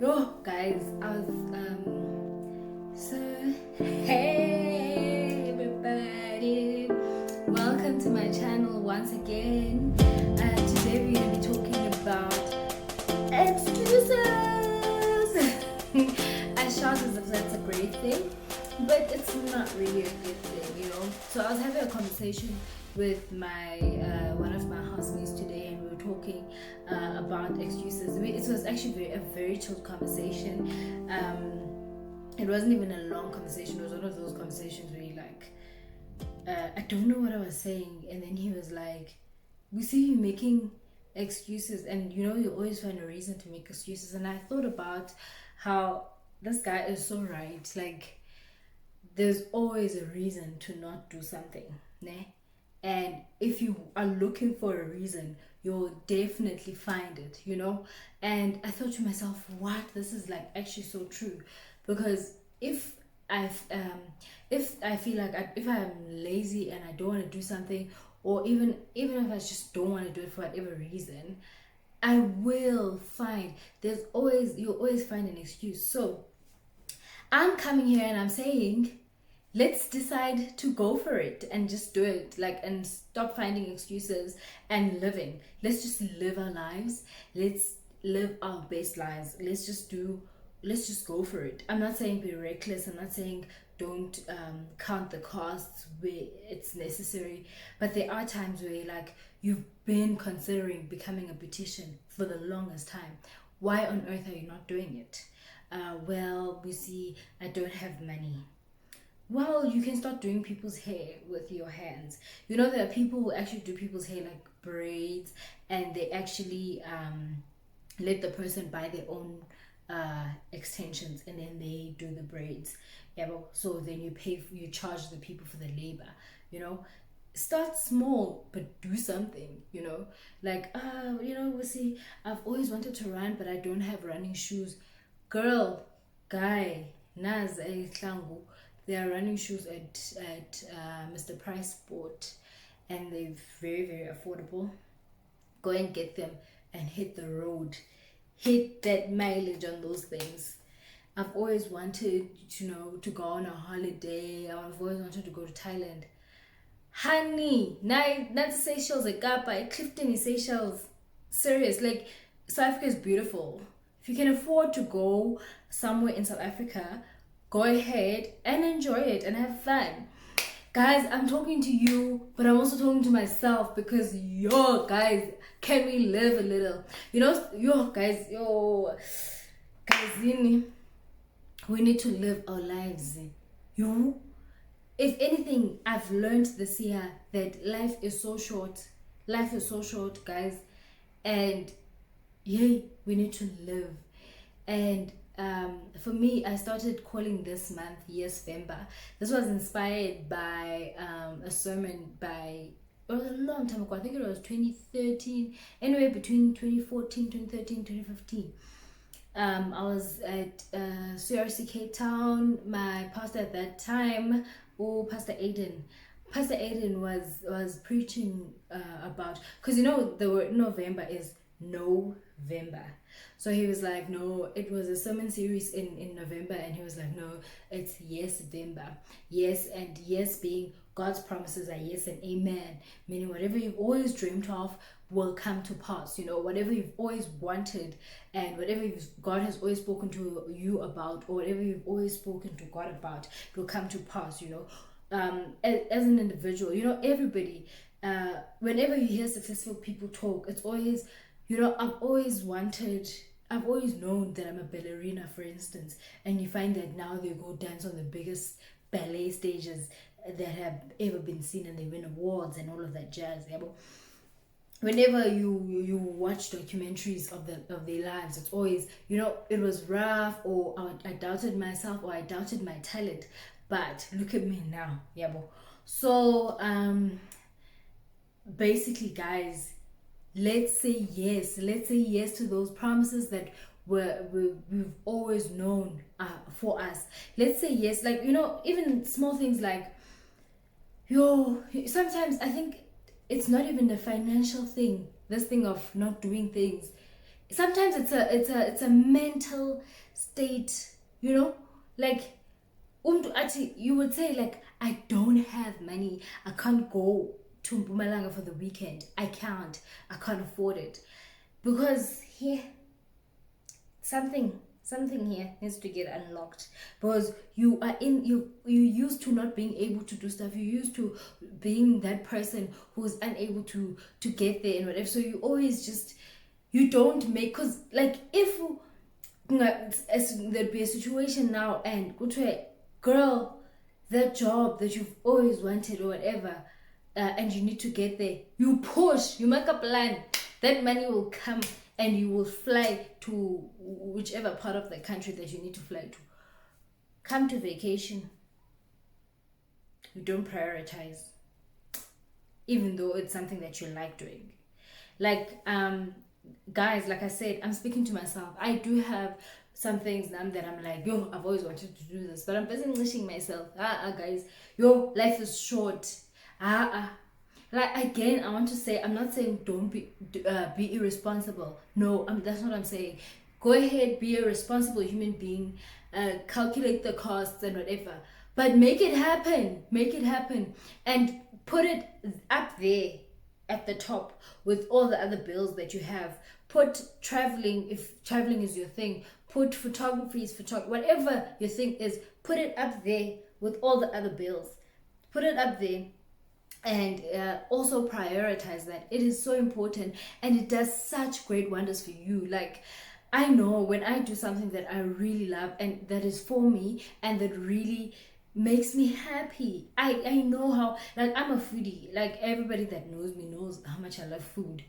Yo, guys, so hey everybody, welcome to my channel once again. Today we're gonna be talking about excuses. I shout as if that's a great thing, but it's not really a good thing, you know. So I was having a conversation with my one of my housemates today, and we were talking about excuses. It was actually a very chill conversation. It wasn't even a long conversation. It was one of those conversations where you like, I don't know what I was saying, and then he was like, "We see you making excuses, and you know you always find a reason to make excuses." And I thought about how this guy is so right. Like, there's always a reason to not do something, ne? And if you are looking for a reason, you'll definitely find it, you know. And I thought to myself, what, this is like actually so true. Because I've if I feel like if I'm lazy and I don't want to do something, or even if I just don't want to do it for whatever reason, I will find, you'll always find an excuse. So I'm coming here and I'm saying, let's decide to go for it and just do it, like, and stop finding excuses and living. Let's just live our lives. Let's live our best lives. Let's just go for it. I'm not saying be reckless. I'm not saying don't count the costs where it's necessary, but there are times where, like, you've been considering becoming a beautician for the longest time. Why on earth are you not doing it? Well, we see, I don't have money. Well, you can start doing people's hair with your hands. You know, there are people who actually do people's hair like braids, and they actually let the person buy their own extensions, and then they do the braids. Yeah, well, so then you charge the people for the labor. You know, start small but do something. You know, like we see. I've always wanted to run, but I don't have running shoes. Girl, guy, naz ehlangu. There are running shoes at Mr. Price Sport, and they're very, very affordable. Go and get them and hit the road. Hit that mileage on those things. I've always wanted, to go on a holiday. I've always wanted to go to Thailand. Honey, not Seychelles, like Kapa, Clifton is Seychelles. Serious, like, South Africa is beautiful. If you can afford to go somewhere in South Africa, go ahead and enjoy it and have fun. Guys, I'm talking to you, but I'm also talking to myself, because guys, can we live a little? Guys, we need to live our lives. If anything, I've learned this year that life is so short. Life is so short, guys, and we need to live. And for me, I started calling this month Yesvember. This was inspired by a sermon it was a long time ago. I think it was 2013. Anyway, between 2014, 2013, 2015. I was at CRC Cape Town. My pastor at that time, Pastor Aiden. Pastor Aiden was preaching about, because the word November is November. So he was like, no, it was a sermon series in November, and he was like, no, it's Yesvember. Yes, and yes being God's promises are yes and amen, meaning whatever you've always dreamed of will come to pass. Whatever you've always wanted, and whatever God has always spoken to you about, or whatever you've always spoken to God about, it will come to pass. As an individual, everybody, whenever you hear successful people talk, it's always, I've always known that I'm a ballerina, for instance, and you find that now they go dance on the biggest ballet stages that have ever been seen, and they win awards and all of that jazz. Yeah, but whenever you watch documentaries of their lives, it's always, it was rough, or I doubted myself, or I doubted my talent, but look at me now. Yeah, but so basically, guys, let's say yes to those promises that we've always known for us. Let's say yes, like, even small things like, sometimes I think it's not even a financial thing, this thing of not doing things. sometimes it's a mental state, you know, like you would say like, I don't have money, I can't go to Mpumalanga for the weekend, I can't afford it, because here something here needs to get unlocked, because you used to not being able to do stuff, you used to being that person who's unable to get there and whatever, so you always just, you don't make, because like if there'd be a situation now and go to a girl, that job that you've always wanted or whatever, and you need to get there, you push, you make a plan, that money will come and you will fly to whichever part of the country that you need to fly to. Come to vacation, you don't prioritize, even though it's something that you like doing. Like guys, like I said, I'm speaking to myself. I do have some things now that I'm like, yo, I've always wanted to do this, but I'm busy wishing myself, guys, yo, life is short. Like, again, I want to say, I'm not saying don't be irresponsible. No, that's not what I'm saying. Go ahead, be a responsible human being, calculate the costs and whatever, but make it happen, and put it up there at the top with all the other bills that you have. Put traveling, if traveling is your thing, put photography, whatever your thing is, put it up there with all the other bills. Put it up there, and also prioritize that. It is so important, and it does such great wonders for you. Like, I know when I do something that I really love and that is for me and that really makes me happy, I know how, like, I'm a foodie. Like, everybody that knows me knows how much I love food.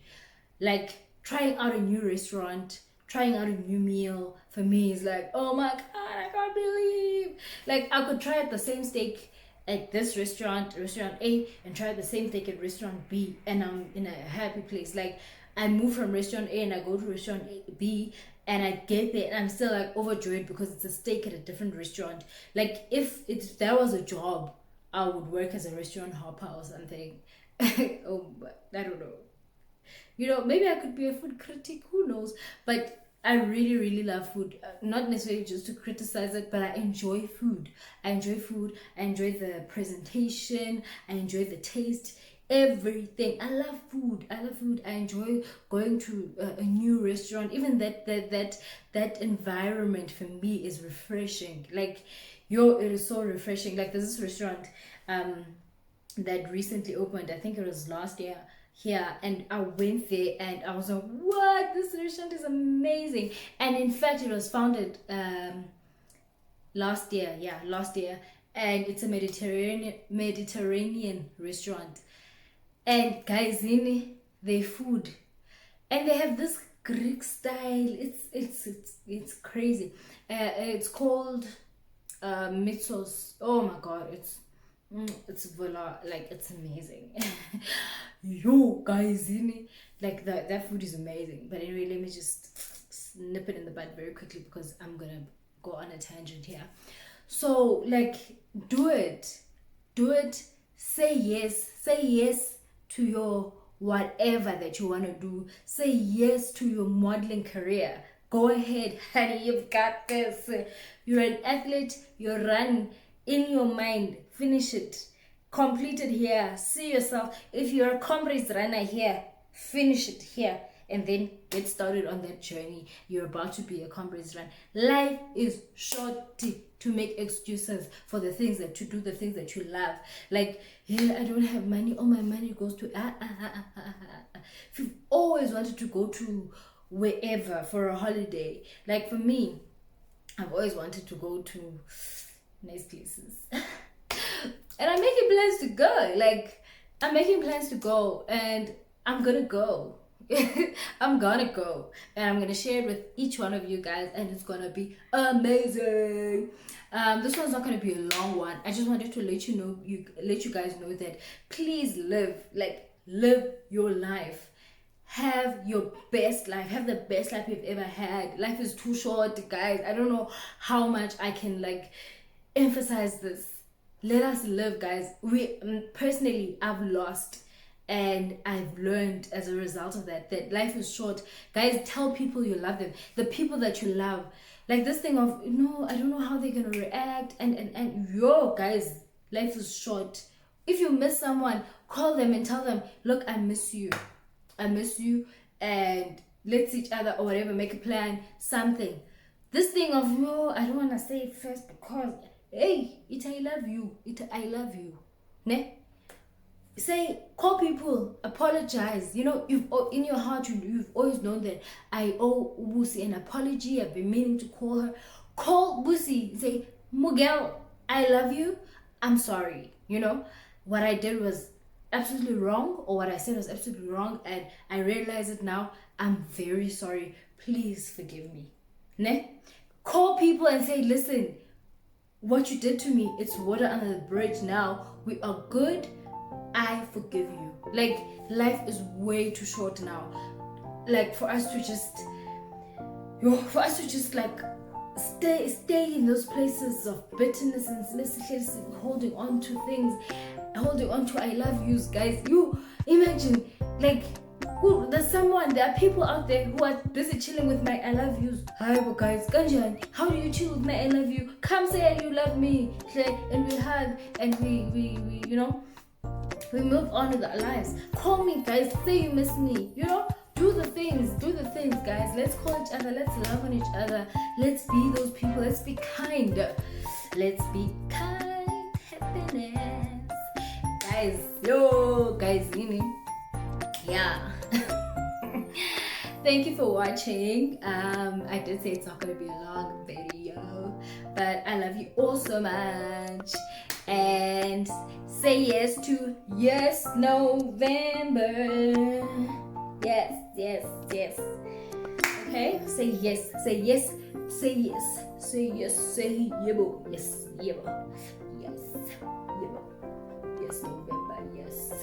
Like, trying out a new restaurant, trying out a new meal, for me is like, oh my god, I can't believe, like, I could try at the same steak at this restaurant A, and try the same steak at restaurant B, and I'm in a happy place. Like, I move from restaurant A and I go to restaurant B, and I get there and I'm still like overjoyed because it's a steak at a different restaurant. Like, if that was a job, I would work as a restaurant hopper or something. Oh, but I don't know. You know, maybe I could be a food critic, who knows? But I really, really love food. Not necessarily just to criticize it, but I enjoy food. I enjoy the presentation. I enjoy the taste. Everything. I love food. I enjoy going to a new restaurant. Even that environment for me is refreshing. Like, it is so refreshing. Like, there's this restaurant that recently opened. I think it was last year here, and I went there and I was like, what, this restaurant is amazing. And in fact, it was founded last year, and it's a Mediterranean restaurant. And guys, in their food, and they have this Greek style, it's crazy. It's called mitsos. Oh my god, it's voila, like, it's amazing. Yo, guys, like, that food is amazing. But anyway, let me just nip it in the bud very quickly because I'm gonna go on a tangent here. So, like, do it, say yes to your whatever that you want to do. Say yes to your modeling career. Go ahead, honey, you've got this. You're an athlete, you're running in your mind, finish it, complete it here, see yourself. If you're a comrades runner here, finish it here, and then get started on that journey. You're about to be a comrades run. Life is short to make excuses for the things that you do, the things that you love. Like, yeah, I don't have money, all my money goes to If you've always wanted to go to wherever for a holiday, like for me, I've always wanted to go to nice places. And I'm making plans to go. Like, I'm making plans to go, and I'm gonna go. I'm gonna go, and I'm gonna share it with each one of you guys, and it's gonna be amazing. This one's not gonna be a long one. I just wanted to let you guys know that please live your life. Have your best life. Have the best life you've ever had. Life is too short, guys. I don't know how much I can emphasize this. Let us live, guys. Personally, I've lost And I've learned as a result of that life is short. Guys, tell people you love them, the people that you love. Like this thing of, no, I don't know how they're gonna react, and yo, guys, life is short. If you miss someone, call them and tell them, look, I miss you, and let's see each other, or whatever, make a plan, something. This thing of, no, I don't want to say it first because, hey, I love you, ne? Say, call people, apologize. You've in your heart, you've always known that I owe Busi an apology. I've been meaning to call her. Call Busi, say, Miguel, I love you, I'm sorry. What I did was absolutely wrong, or what I said was absolutely wrong, and I realize it now. I'm very sorry, please forgive me. Ne? Call people and say, listen, what you did to me, it's water under the bridge now. We are good. I forgive you. Like, life is way too short now. Like, for us to just like stay in those places of bitterness and holding on to things, holding on to I love yous, guys. You imagine, like, there are people out there who are busy chilling with my I love yous. Hi, but guys, Ganjan, how do you chill with my I love you? Come say you love me, and we hug, and we we move on with our lives. Call me, guys, say you miss me. Do the things, guys. Let's call each other, let's love on each other, let's be those people, let's be kind, happiness, guys. Guys, yeah. Thank you for watching. I did say it's not going to be a long video, but I love you all so much. And say yes to Yesvember. Yes. Okay? Say yes. Say yebo. Yes, yebo. Yes, November. Yes.